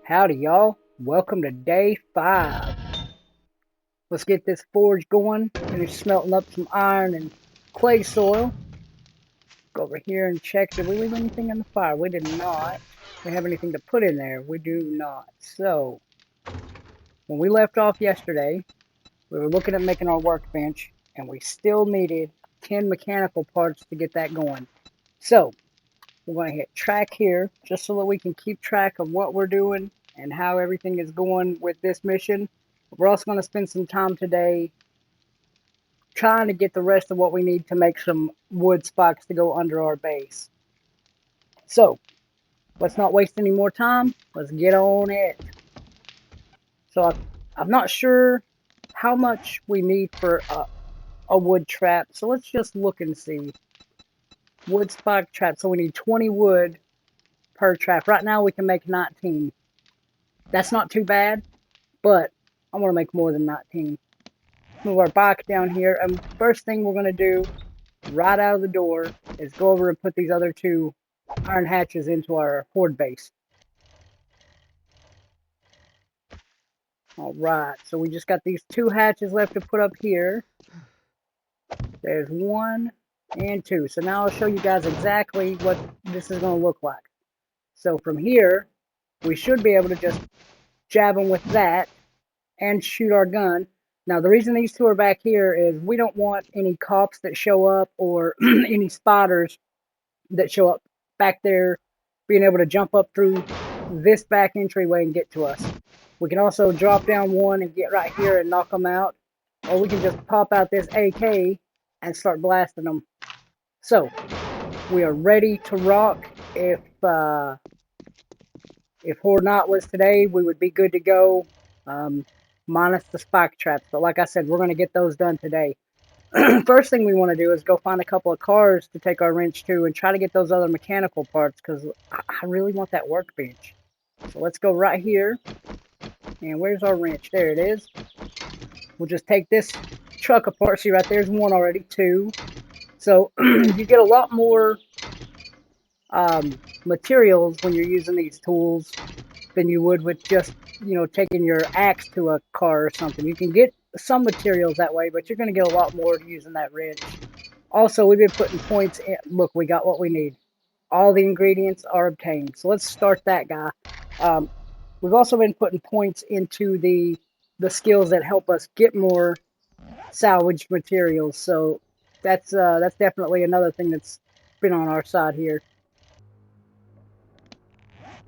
Howdy, y'all. Welcome to day 5. Let's get this forge going. Finish smelting up some iron and clay soil. Go over here and check. Did we leave anything in the fire? We did not. We have anything to put in there? We do not. So, when we left off yesterday, we were looking at making our workbench, and we still needed 10 mechanical parts to get that going. So, we're going to hit track here, just so that we can keep track of what we're doing and how everything is going with this mission. We're also going to spend some time today trying to get the rest of what we need to make some wood spikes to go under our base. So, let's not waste any more time. Let's get on it. So, I'm not sure how much we need for a wood trap. So, let's just look and see. Wood spike trap. So, we need 20 wood per trap. Right now, we can make 19. That's not too bad, but I want to make more than 19. Move our bike down here, and first thing we're going to do right out of the door is go over and put these other 2 iron hatches into our horde base. Alright, so we just got these 2 hatches left to put up here. There's 1 and 2. So now I'll show you guys exactly what this is going to look like. So from here, we should be able to just jab them with that and shoot our gun. Now, the reason these 2 are back here is we don't want any cops that show up or any spiders that show up back there being able to jump up through this back entryway and get to us. We can also drop down one and get right here and knock them out, or we can just pop out this AK and start blasting them. So, we are ready to rock. If Horde Night was today, we would be good to go. Minus the spike traps, but like I said, we're going to get those done today. First thing we want to do is go find a couple of cars to take our wrench to and try to get those other mechanical parts, because I really want that workbench. So let's go right here, and where's our wrench? There it is. We'll just take this truck apart. See, right there's 1 already, 2. So you get a lot more materials when you're using these tools than you would with just, taking your axe to a car or something. You can get some materials that way, but you're going to get a lot more using that wrench. Also, we've been putting points in. Look, we got what we need. All the ingredients are obtained. So let's start that guy. We've also been putting points into the skills that help us get more salvaged materials. So that's definitely another thing that's been on our side here.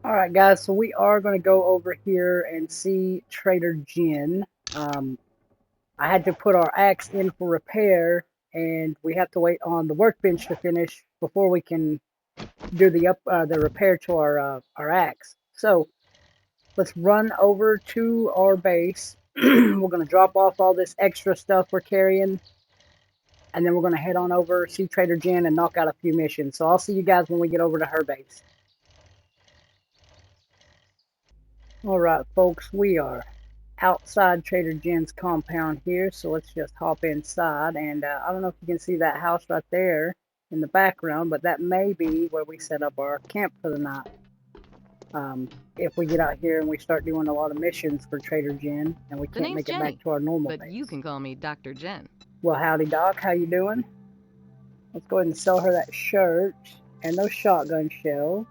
Alright guys, so we are going to go over here and see Trader Jen. I had to put our axe in for repair, and we have to wait on the workbench to finish before we can do the repair to our axe. So let's run over to our base. We're going to drop off all this extra stuff we're carrying, and then we're going to head on over, see Trader Jen, and knock out a few missions. So I'll see you guys when we get over to her base. Alright folks, we are outside Trader Jen's compound here, so let's just hop inside. And I don't know if you can see that house right there in the background, but that may be where we set up our camp for the night. If we get out here and we start doing a lot of missions for Trader Jen and we can't make it back to our normal base. But you can call me Dr. Jen. Well, howdy Doc, how you doing? Let's go ahead and sell her that shirt and those shotgun shells.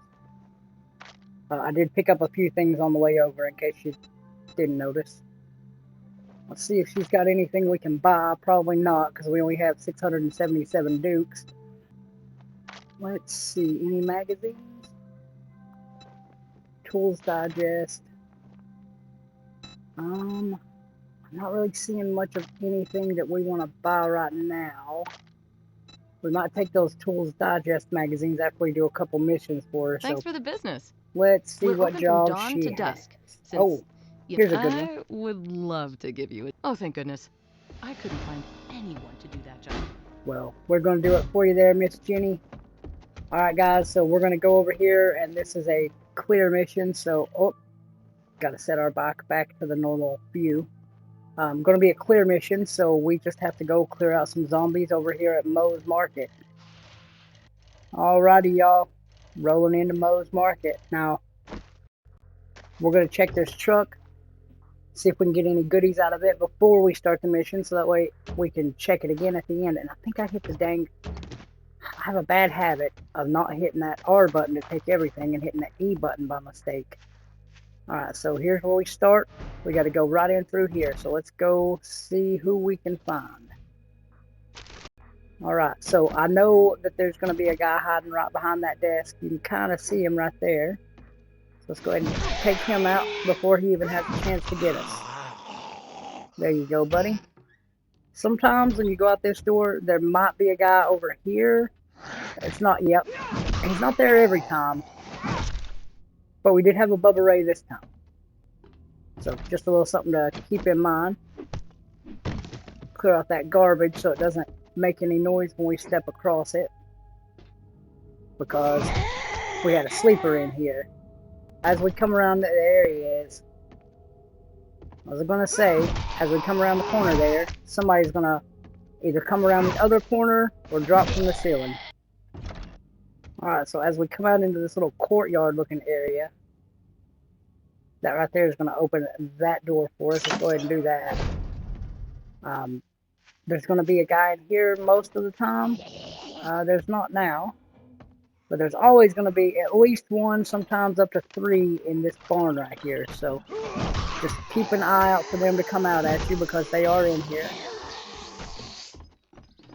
I did pick up a few things on the way over in case you didn't notice. Let's see if she's got anything we can buy. Probably not, because we only have 677 dukes. Let's see, any magazines? Tools Digest. I'm not really seeing much of anything that we want to buy right now. We might take those Tools Digest magazines after we do a couple missions for her. Thanks for the business. Let's see We're what open job from dawn she to has. dusk. Oh, here's a good one. I would love to give you a... Oh, thank goodness. I couldn't find anyone to do that job. Well, we're going to do it for you there, Miss Jenny. Alright guys, so we're going to go over here, and this is a clear mission, so, got to set our bike back to the normal view. Going to be a clear mission, so we just have to go clear out some zombies over here at Moe's Market. Alrighty, y'all. Rolling into Moe's Market. Now, We're going to check this truck, see if we can get any goodies out of it before we start the mission, so that way we can check it again at the end. And I think I hit the dang... I have a bad habit of not hitting that R button to take everything and hitting the E button by mistake. Alright, so here's where we start. We got to go right in through here. So let's go see who we can find. Alright, so I know that there's going to be a guy hiding right behind that desk. You can kind of see him right there. So let's go ahead and take him out before he even has a chance to get us. There you go, buddy. Sometimes when you go out this door, there might be a guy over here. It's not, yep. He's not there every time. But we did have a Bubba Ray this time. So just a little something to keep in mind. Clear out that garbage so it doesn't make any noise when we step across it. Because we had a sleeper in here. As we come around the areas, I was going to say, as we come around the corner there, somebody's going to either come around the other corner or drop from the ceiling. Alright, so as we come out into this little courtyard looking area, that right there is going to open that door for us. Let's go ahead and do that. There's going to be a guy in here most of the time. There's not now. But there's always going to be at least one, sometimes up to 3 in this barn right here. So just keep an eye out for them to come out at you because they are in here.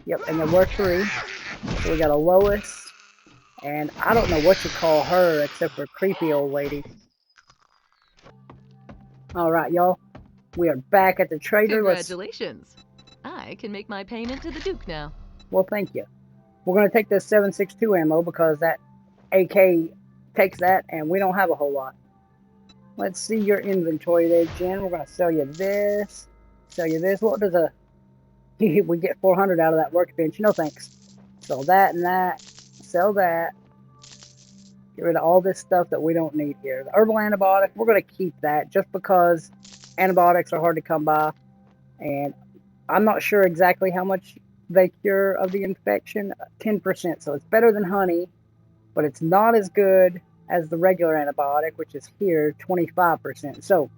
Yep, and there were 3. So we got a Lois. And I don't know what you call her except for creepy old lady. Alright, y'all. We are back at the trader. Congratulations. I can make my payment to the Duke now. Well, thank you. We're going to take this 7.62 ammo because that AK takes that and we don't have a whole lot. Let's see your inventory there, Jen. We're going to sell you this. Sell you this. What does a... we get 400 out of that workbench. No thanks. Sell that and that. Sell that. Get rid of all this stuff that we don't need here. The herbal antibiotic, we're going to keep that just because antibiotics are hard to come by. And I'm not sure exactly how much they cure of the infection. 10%. So it's better than honey, but it's not as good as the regular antibiotic, which is here, 25%. So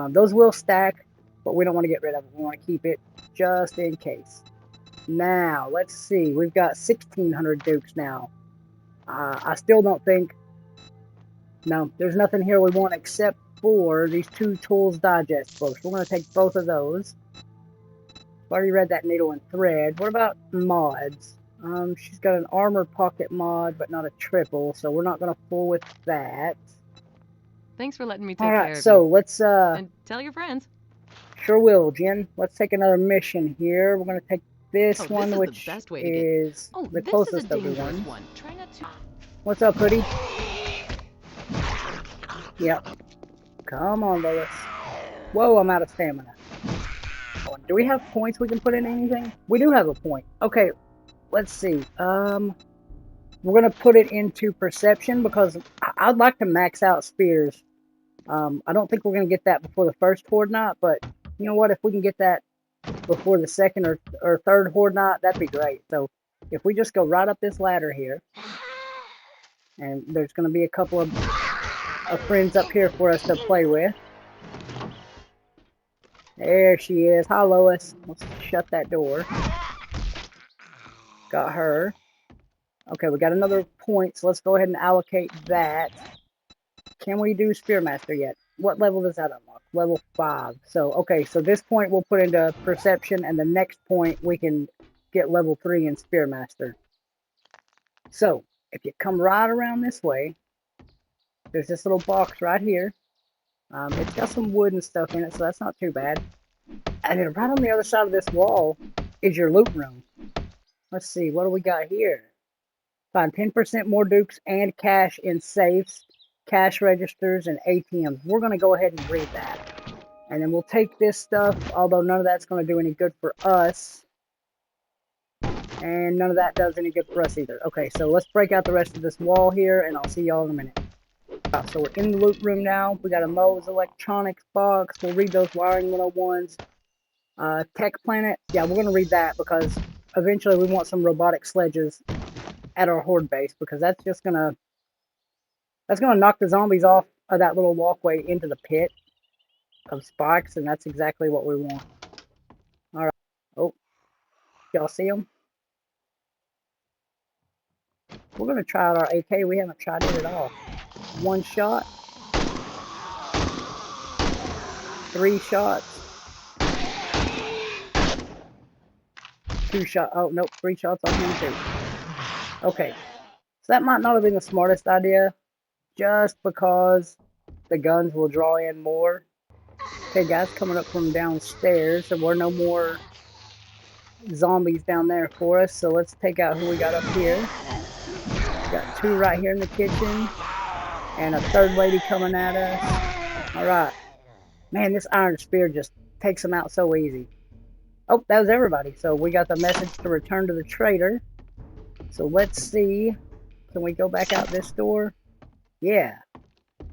those will stack, but we don't want to get rid of it. We want to keep it just in case. Now, let's see. We've got 1,600 Dukes now. I still don't think... No, there's nothing here we want except for these 2 Tools Digest books. We're going to take both of those. I've already read that Needle and Thread. What about mods? She's got an armor pocket mod, but not a triple, so we're not going to fool with that. Thanks for letting me take care of you. Alright, so let's... and tell your friends. Sure will, Jen. Let's take another mission here. We're going to take this one, is which the best way to is the closest of the one. Try not to... What's up, Hoodie? Yep. Come on, Lois. Whoa, I'm out of stamina. Do we have points we can put in anything? We do have a point. Okay, let's see. We're going to put it into perception because I'd like to max out spears. I don't think we're going to get that before the first horde night, but you know what? If we can get that before the second or third horde night, that'd be great. So if we just go right up this ladder here, and there's going to be a couple of friends up here for us to play with. There she is. Hi, Lois. Let's shut that door. Got her. Okay, we got another point, so let's go ahead and allocate that. Can we do Spearmaster yet? What level does that unlock? Level 5. So, okay, so this point we'll put into Perception, and the next point we can get level 3 in Spearmaster. So, if you come right around this way, there's this little box right here. It's got some wood and stuff in it, so that's not too bad. And then right on the other side of this wall is your loot room. Let's see, what do we got here? Find 10% more Dukes and cash in safes, cash registers, and ATMs. We're going to go ahead and read that. And then we'll take this stuff, although none of that's going to do any good for us. And none of that does any good for us either. Okay, so let's break out the rest of this wall here, and I'll see y'all in a minute. So we're in the loot room now. We got a Moe's electronics box. We'll read those wiring 101s. Tech Planet. Yeah, we're going to read that because eventually we want some robotic sledges at our horde base because that's just going to knock the zombies off that little walkway into the pit of spikes, and that's exactly what we want. All right. Oh, y'all see them? We're gonna try out our AK. We haven't tried it at all. One shot, 3 shots, 2 shots. Oh nope, 3 shots on him too. Okay, so that might not have been the smartest idea, just because the guns will draw in more. Okay, guys, coming up from downstairs. There were no more zombies down there for us, so let's take out who we got up here. Got 2 right here in the kitchen, and a third lady coming at us. All right, man, this iron spear just takes them out so easy. Oh, that was everybody. So we got the message to return to the trader. So let's see. Can we go back out this door? Yeah.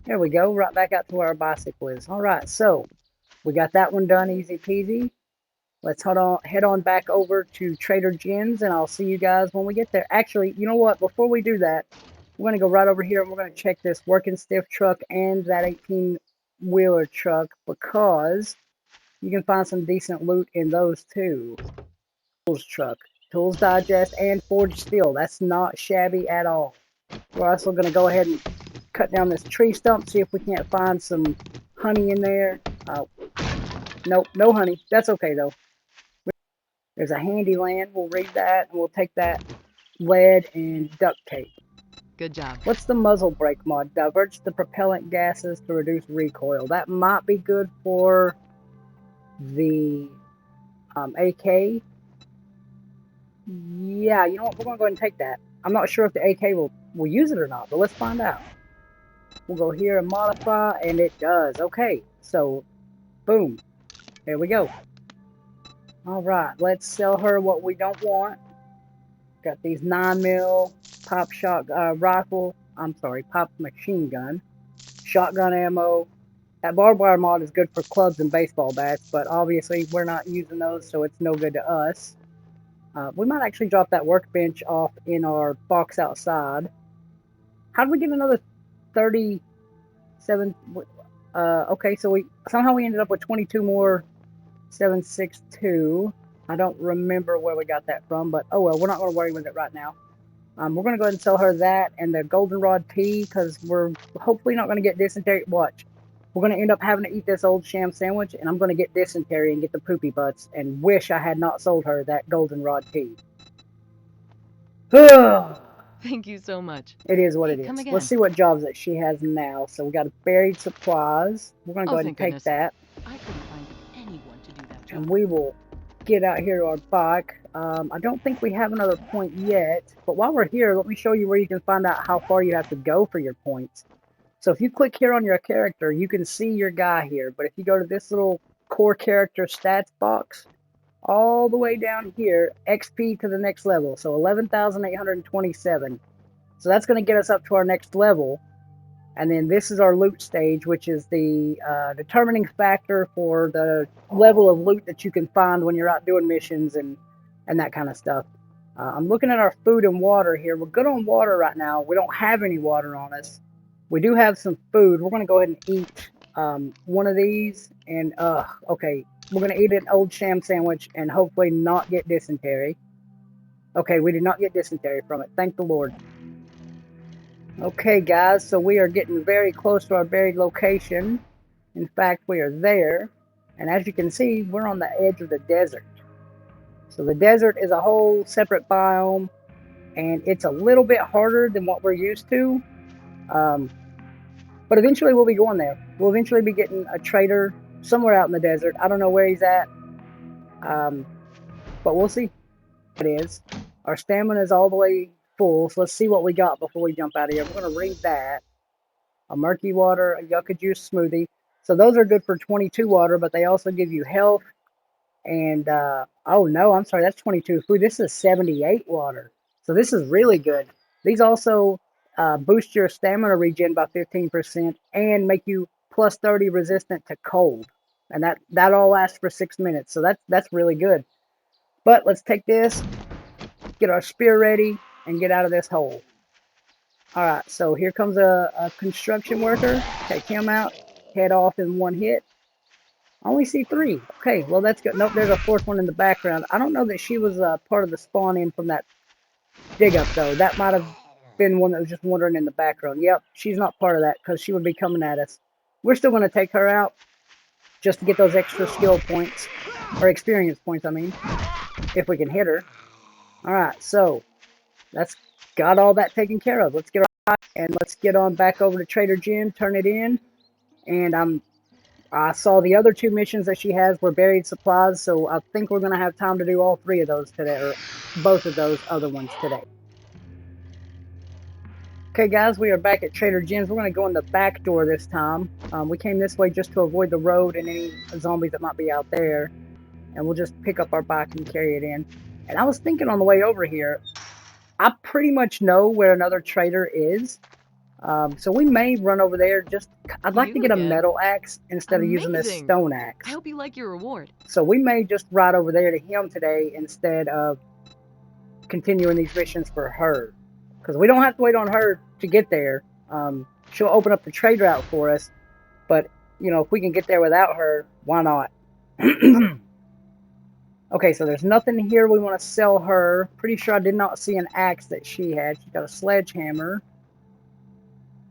There we go. Right back out to where our bicycle is. All right. So we got that one done easy peasy. Let's head on back over to Trader Jen's, and I'll see you guys when we get there. Actually, you know what? Before we do that, we're going to go right over here and we're going to check this working stiff truck and that 18-wheeler truck, because you can find some decent loot in those too. Tools truck, Tools Digest, and Forged Steel. That's not shabby at all. We're also going to go ahead and cut down this tree stump, see if we can't find some honey in there. Nope, no honey. That's okay though. There's a handy land. We'll read that, and we'll take that lead and duct tape. Good job. What's the muzzle brake mod? Diverts the propellant gases to reduce recoil. That might be good for the AK. Yeah, you know what? We're going to go ahead and take that. I'm not sure if the AK will use it or not, but let's find out. We'll go here and modify, and it does. Okay, so boom. There we go. All right, let's sell her what we don't want. Got these 9mm pop shot rifle. I'm sorry, pop machine gun, shotgun ammo. That barbed wire mod is good for clubs and baseball bats, but obviously we're not using those, so it's no good to us. We might actually drop that workbench off in our box outside. How did we get another 37? Okay, so somehow we ended up with 22 more 7.62. I don't remember where we got that from, but oh well, we're not going to worry with it right now. We're going to go ahead and sell her that and the goldenrod tea, because we're hopefully not going to get dysentery. Watch. We're going to end up having to eat this old sham sandwich, and I'm going to get dysentery and get the poopy butts and wish I had not sold her that goldenrod tea. Thank you so much. It is what Hey, it is. come again. Let's see what jobs that she has now. So we got buried supplies. We're going to go ahead and take that. I couldn't find anyone to do that job. And we will get out here to our bike. I don't think we have another point yet, but while we're here, let me show you where you can find out how far you have to go for your points. So if you click here on your character, you can see your guy here, but if you go to this little core character stats box, all the way down here, XP to the next level, so 11,827. So that's going to get us up to our next level. And then this is our loot stage, which is the determining factor for the level of loot that you can find when you're out doing missions and that kind of stuff. I'm looking at our food and water here. We're good on water right now. We don't have any water on us. We do have some food. We're going to go ahead and eat one of these. And, okay, we're going to eat an old sham sandwich and hopefully not get dysentery. Okay, we did not get dysentery from it. Thank the Lord. Okay, guys, so we are getting very close to our buried location. In fact, we are there. And as you can see, we're on the edge of the desert. So the desert is a whole separate biome, and it's a little bit harder than what we're used to. But eventually we'll be going there. We'll eventually be getting a trader somewhere out in the desert. I don't know where he's at, but we'll see. It is. Our stamina is all the way full, so let's see what we got before we jump out of here. We're going to read that. A murky water, a yucca juice smoothie. So those are good for 22 water, but they also give you health. And, oh no, I'm sorry, that's 22 food. This is 78 water. So this is really good. These also boost your stamina regen by 15% and make you plus 30 resistant to cold. And that all lasts for 6 minutes. So that's really good. But let's take this, get our spear ready, and get out of this hole. Alright, so here comes a construction worker. Take him out. Head off in one hit. I only see 3. Okay, well that's good. Nope, there's a 4th one in the background. I don't know that she was part of the spawn in from that dig up though. That might have been one that was just wandering in the background. Yep, she's not part of that because she would be coming at us. We're still going to take her out just to get those extra skill points, or experience points, I mean, if we can hit her. Alright, so that's got all that taken care of. Let's get on and let's get on back over to Trader Jim, turn it in, and I saw the other 2 missions that she has were buried supplies, so I think we're going to have time to do all 3 of those today, or both of those other ones today. Okay, guys, we are back at Trader Jim's. We're going to go in the back door this time. We came this way just to avoid the road and any zombies that might be out there, and we'll just pick up our bike and carry it in. And I was thinking on the way over here, I pretty much know where another trader is. So we may run over there. I'd like to get a metal axe instead of using this stone axe. I hope you like your reward. So we may just ride over there to him today instead of continuing these missions for her. Because we don't have to wait on her to get there. She'll open up the trade route for us. But, you know, if we can get there without her, why not? Okay, so there's nothing here we want to sell her. Pretty sure I did not see an axe that she had. She's got a sledgehammer.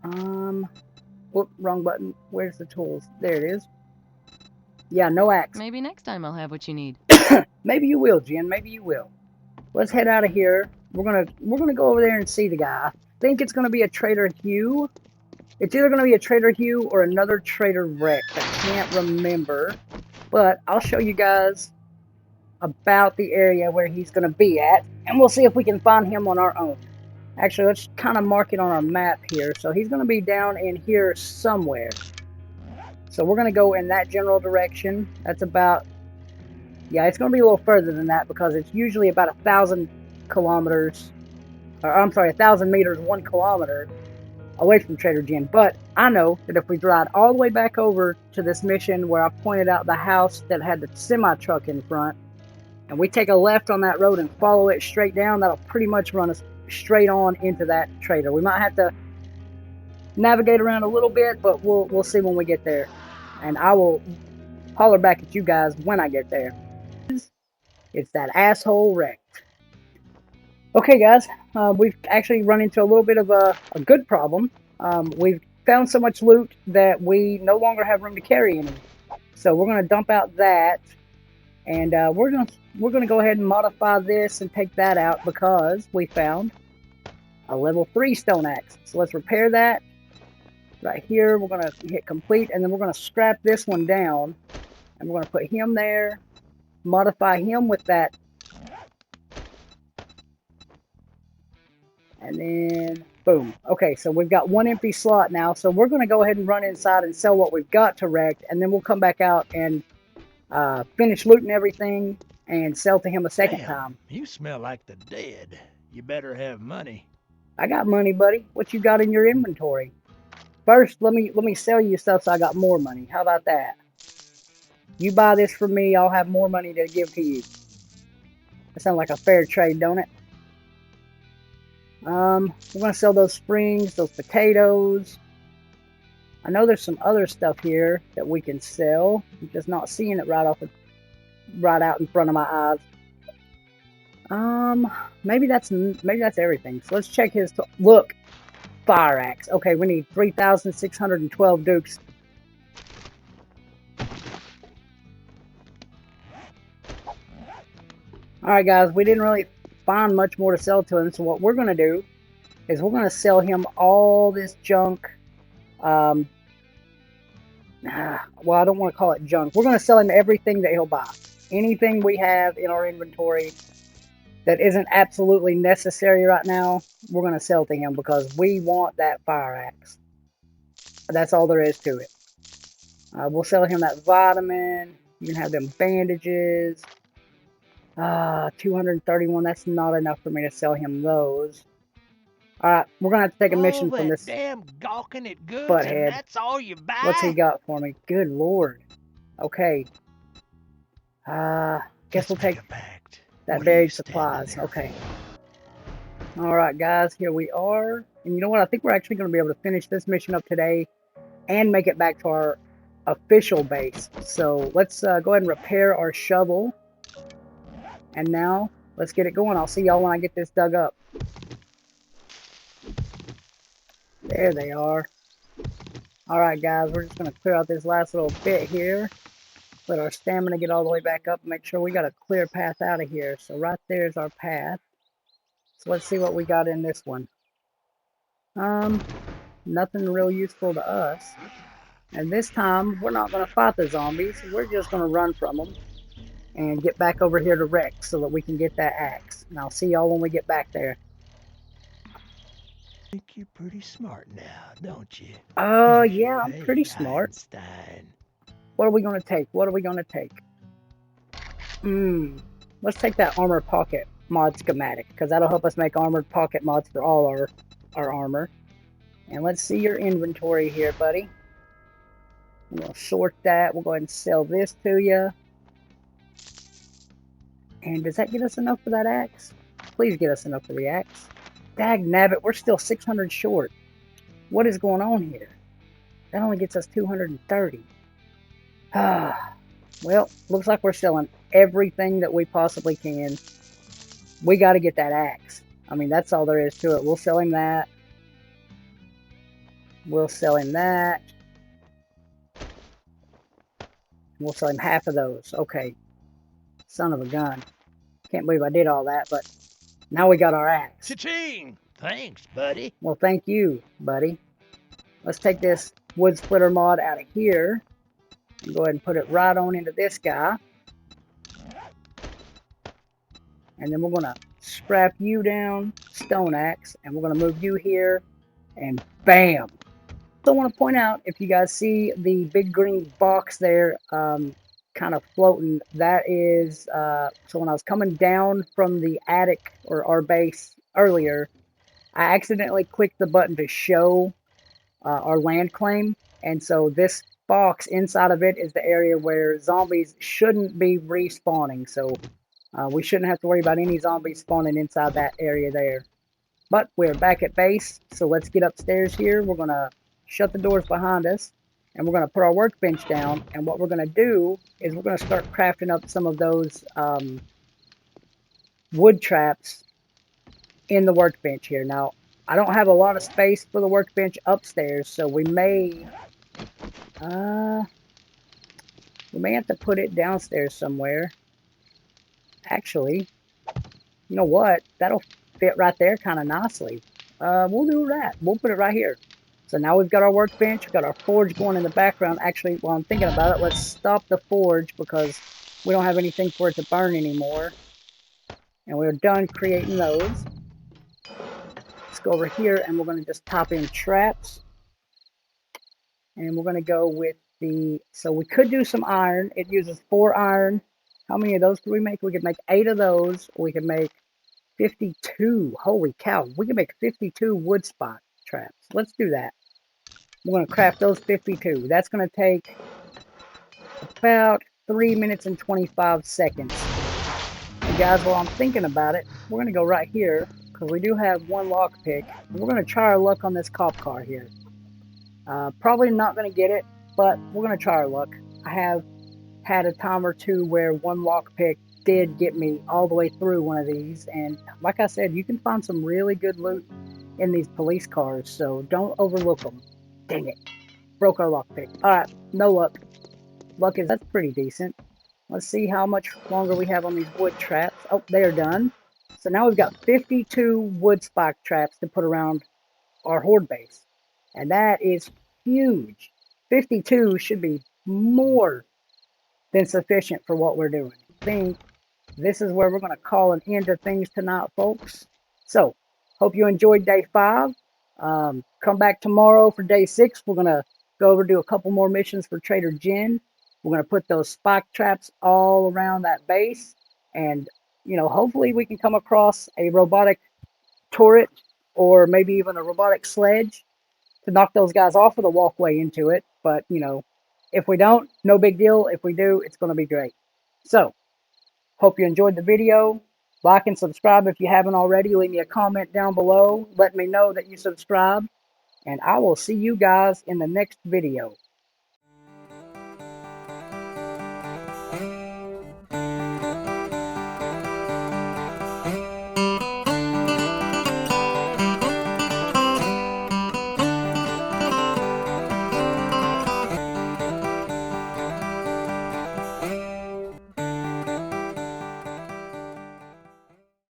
Whoop, wrong button. Where's the tools? There it is. Yeah, no axe. Maybe next time I'll have what you need. Maybe you will, Jen. Maybe you will. Let's head out of here. We're gonna go over there and see the guy. I think it's gonna be a Trader Hugh. It's either gonna be a Trader Hugh or another Trader Rex. I can't remember, but I'll show you guys about the area where he's gonna be at, and we'll see if we can find him on our own. Actually, let's kind of mark it on our map here. So he's gonna be down in here somewhere. So we're gonna go in that general direction. That's about, yeah, it's going to be a little further than that because it's usually about 1,000 kilometers, or I'm sorry, 1,000 meters, 1 kilometer away from Trader Jim. But I know that if we ride all the way back over to this mission where I pointed out the house that had the semi-truck in front, and we take a left on that road and follow it straight down, that'll pretty much run us straight on into that trader. We might have to navigate around a little bit, but we'll see when we get there. And I will holler back at you guys when I get there. It's that asshole Rex. Okay, guys, we've actually run into a little bit of a good problem. We've found so much loot that we no longer have room to carry any. So we're going to dump out that, and we're gonna go ahead and modify this and take that out because we found a level 3 stone axe. So let's repair that right here. We're going to hit complete, and then we're going to scrap this one down, and we're going to put him there. Modify him with that, and then boom. Okay, so we've got 1 empty slot now, so we're going to go ahead and run inside and sell what we've got to Rect, and then we'll come back out and finish looting everything and sell to him a second time. You smell like the dead. You better have money. I got money, buddy. What you got in your inventory? First, let me sell you stuff so I got more money. How about that? You buy this from me, I'll have more money to give to you. That sounds like a fair trade, don't it? We're going to sell those springs, those potatoes. I know there's some other stuff here that we can sell. I'm just not seeing it right out in front of my eyes. Maybe that's everything. So let's check his. Look, fire axe. Okay, we need 3,612 dukes. Alright guys, we didn't really find much more to sell to him, so what we're going to do is we're going to sell him all this junk. Well, I don't want to call it junk. We're going to sell him everything that he'll buy. Anything we have in our inventory that isn't absolutely necessary right now, we're going to sell to him because we want that fire axe. That's all there is to it. We'll sell him that vitamin. You can have them bandages. 231, that's not enough for me to sell him those. Alright, we're gonna have to take a mission from this damn gawking at goods, butthead. and that's all you buy? What's he got for me? Good lord. Okay. Guess we'll take that buried supplies. Okay. Alright guys, here we are. And you know what? I think we're actually going to be able to finish this mission up today and make it back to our official base. So let's go ahead and repair our shovel. And now let's get it going. I'll see y'all when I get this dug up. There they are. Alright guys, we're just going to clear out this last little bit here. Let our stamina get all the way back up and make sure we got a clear path out of here. So right there's our path. So let's see what we got in this one. Nothing real useful to us. And this time, we're not going to fight the zombies. We're just going to run from them and get back over here to Rex so that we can get that axe. And I'll see y'all when we get back there. I think you're pretty smart now, don't you? Yeah, I'm pretty smart. Einstein. What are we going to take? What are we going to take? Let's take that armor pocket mod schematic, because that'll help us make armored pocket mods for all our armor. And let's see your inventory here, buddy. We'll sort that. We'll go ahead and sell this to you. And does that get us enough for that axe? Please get us enough for the axe. Dag nabbit, we're still 600 short. What is going on here? That only gets us 230. Well, looks like we're selling everything that we possibly can. We got to get that axe. I mean, that's all there is to it. We'll sell him that. We'll sell him that. We'll sell him half of those. Okay. Son of a gun. Can't believe I did all that, but now we got our axe. Cha-ching! Thanks, buddy. Well, thank you, buddy. Let's take this wood splitter mod out of here and go ahead and put it right on into this guy. And then we're going to scrap you down, stone axe, and we're going to move you here, and bam! So I want to point out, if you guys see the big green box there kind of floating, that is, so when I was coming down from the attic or our base earlier, I accidentally clicked the button to show our land claim, and so this box inside of it is the area where zombies shouldn't be respawning, so we shouldn't have to worry about any zombies spawning inside that area there. But we're back at base, so let's get upstairs here. We're going to shut the doors behind us, and we're going to put our workbench down, and what we're going to do is we're going to start crafting up some of those wood traps in the workbench here. Now, I don't have a lot of space for the workbench upstairs, so we may have to put it downstairs somewhere. Actually, you know what? That'll fit right there kind of nicely. We'll do that. We'll put it right here. So now we've got our workbench, we've got our forge going in the background. Actually, while I'm thinking about it, let's stop the forge because we don't have anything for it to burn anymore. And we're done creating those. Let's go over here and we're going to just type in traps. And we're going to go with the, so we could do some iron. It uses 4 iron. How many of those could we make? We could make 8 of those. We could make 52. Holy cow. We can make 52 wood spot traps. Let's do that. We're going to craft those 52. That's going to take about 3 minutes and 25 seconds. And guys, while I'm thinking about it, we're going to go right here because we do have 1 lockpick. We're going to try our luck on this cop car here. Probably not going to get it, but we're going to try our luck. I have had a time or two where 1 lockpick did get me all the way through one of these, and like I said, you can find some really good loot in these police cars, so don't overlook them. Dang it. Broke our lockpick. Alright, no luck. Luck is, that's pretty decent. Let's see how much longer we have on these wood traps. Oh, they are done. So now we've got 52 wood spike traps to put around our horde base. And that is huge. 52 should be more than sufficient for what we're doing. I think this is where we're going to call an end to things tonight, folks. So, hope you enjoyed day 5. Come back tomorrow for day 6. We're going to go over do a couple more missions for Trader Jen. We're going to put those spike traps all around that base. And, you know, hopefully we can come across a robotic turret or maybe even a robotic sledge to knock those guys off of the walkway into it. But, you know, if we don't, no big deal. If we do, it's going to be great. So, hope you enjoyed the video. Like and subscribe if you haven't already. Leave me a comment down below. Let me know that you subscribed. And I will see you guys in the next video.